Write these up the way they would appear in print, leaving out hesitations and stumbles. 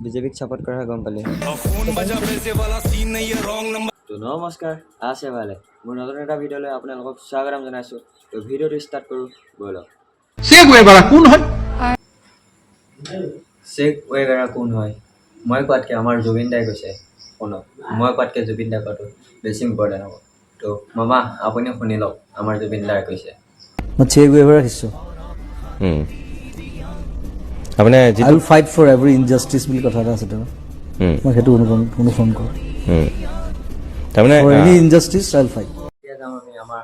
বিজেপিক ছাপোৰ্ট কৰা গম পালি তো নমস্কাৰ আছে ভালে মোৰ নতুন এটা ভিডিঅ'লৈ আপোনালোকক স্বাগতম জনাইছোঁ তো ভিডিঅ'টো ষ্টাৰ্ট কৰোঁ ব'লক শেখ ৱেগাৰা কোন হয় শেখ ৱেগাৰা কোন হয় মই কোৱাতকৈ আমাৰ জুবিন দাই কৈছে শুনক মই কোৱাতকৈ জুবিন দাই কোৱাটো বেছি ইম্পৰ্টেণ্ট হ'ব তো মামা আপুনি শুনি লওক আমাৰ জুবিন দাই কৈছে মই চেক ৱেভাৰ ৰাখিছোঁ আপুনি I will fight for every injustice বুলি কথা এটা আছে তেওঁ মই সেইটো অনুসৰণ কৰোঁ তাৰমানে for any injustice I will fight এতিয়া যাওঁ আমি আমাৰ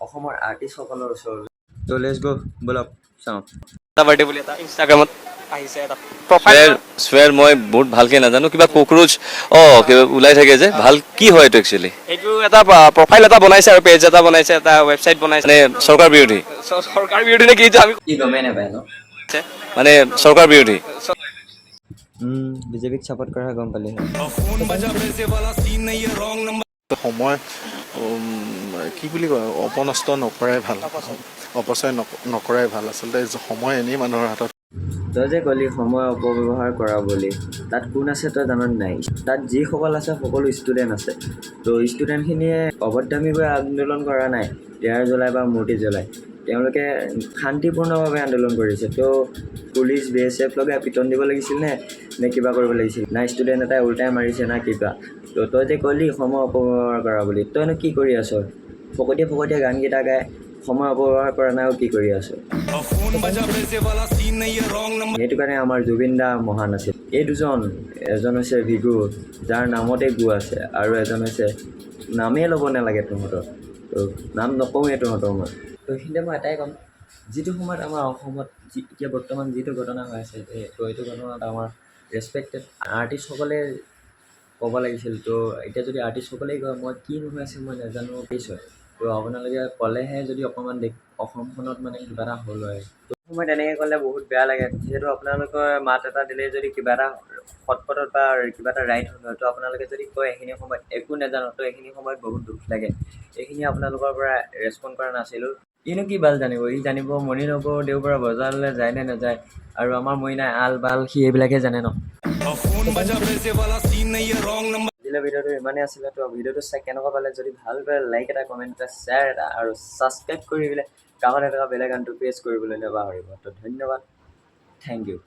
অসমৰ আৰ্টিষ্টসকলৰ ওচৰলৈ তো লেটছ গ' ব'লক চাওঁ এটা বাৰ্থডে বুলি এটা ইনষ্টাগ্ৰামত আহিছে এটা স্ৱেৰ মই বহুত ভালকে নাজানো কিবা কক্ৰোচ কিবা ওলাই থাকে যে ভাল কি হয় এইটো একচুৱেলি এইটো এটা প্ৰফাইল এটা বনাইছে আৰু পেজ এটা বনাইছে এটা ৱেবছাইট বনাইছে মানে চৰকাৰ বিৰোধী চৰকাৰ বিৰোধী নে কি এইটো আমি কি গমেই নাপায় ন মানে চৰকাৰ বিৰোধী বিজেপিক ছাপোৰ্ট কৰা গম পালি সময় কি বুলি কয় অপনষ্ট নকৰাই ভাল অপচয় নকৰাই ভাল আচলতে সময় এনেই মানুহৰ হাতত তই যে ক'লি সময় অপব্যৱহাৰ কৰা বুলি তাত কোন আছে তই জান নাই তাত যিসকল আছে সকলো ষ্টুডেণ্ট আছে তো ষ্টুডেণ্টখিনিয়ে অভদ্ৰামীকৈ আন্দোলন কৰা নাই টেয়াৰ জ্বলাই বা মূৰ্তি জ্বলাই তেওঁলোকে শান্তিপূৰ্ণভাৱে আন্দোলন কৰিছে তো পুলিচ BSF লগাই পিটন দিব লাগিছিল নে কিবা কৰিব লাগিছিল না ষ্টুডেণ্ট এটাই উল্টাই মাৰিছে না কিবা তো তই যে ক'লি সময় অপব্যৱহাৰ কৰা বুলি তইনো কি কৰি আছ ফকতীয়া গানকেইটা গাই সময় অপব্যৱহাৰ কৰা নাই কি কৰি আছ সেইটো কাৰণে আমাৰ জুবিন দা মহান আছিল এই দুজন এজন হৈছে ভিগু যাৰ নামতে গু আছে আৰু এজন হৈছে নামেই ল'ব নালাগে তহঁতৰ তো নাম নকওঁৱেই তহঁতৰ মই তো সেইখিনিতে মই এটাই ক'ম যিটো সময়ত আমাৰ অসমত এতিয়া বৰ্তমান যিটো ঘটনা হৈ আছে তো এইটো ঘটনাত আমাৰ ৰেচপেক্টেড আৰ্টিষ্টসকলে ক'ব লাগিছিল তো এতিয়া যদি আৰ্টিষ্টসকলেই কয় মই কি হৈ আছে মই নাজানো পিছত তো আপোনালোকে ক'লেহে যদি অকণমান অসমখনত মানে কিবা এটা হ'ল হয় তো সময়ত এনেকৈ ক'লে বহুত বেয়া লাগে যিহেতু আপোনালোকৰ মাত এটা দিলে যদি কিবা এটা সৎপথত বা কিবা এটা ৰাইট হ'ল হয় তো আপোনালোকে যদি কয় এইখিনি সময়ত একো নাজানো তো এইখিনি সময়ত বহুত দুখ লাগে এইখিনি আপোনালোকৰ পৰা ৰেচপণ্ড কৰা নাছিলোঁ কিনো কি ভাল জানিব ই জানিব মণি নগৰ দেওবাৰ বজাৰলৈ যায় নে নাযায় আৰু আমাৰ মইনাই আল বাল সি এইবিলাকে জানে ন আজিলৈ ভিডিঅ'টো ইমানেই আছিলে তো ভিডিঅ'টো চাই কেনেকুৱা পালে যদি ভাল পালে লাইক এটা কমেণ্ট এটা শ্বেয়াৰ এটা আৰু ছাবস্ক্ৰাইব কৰি পেলাই কাষত থকা বেলেগ গানটো প্ৰেছ কৰিবলৈ নাপাহৰিব তো ধন্যবাদ থেংক ইউ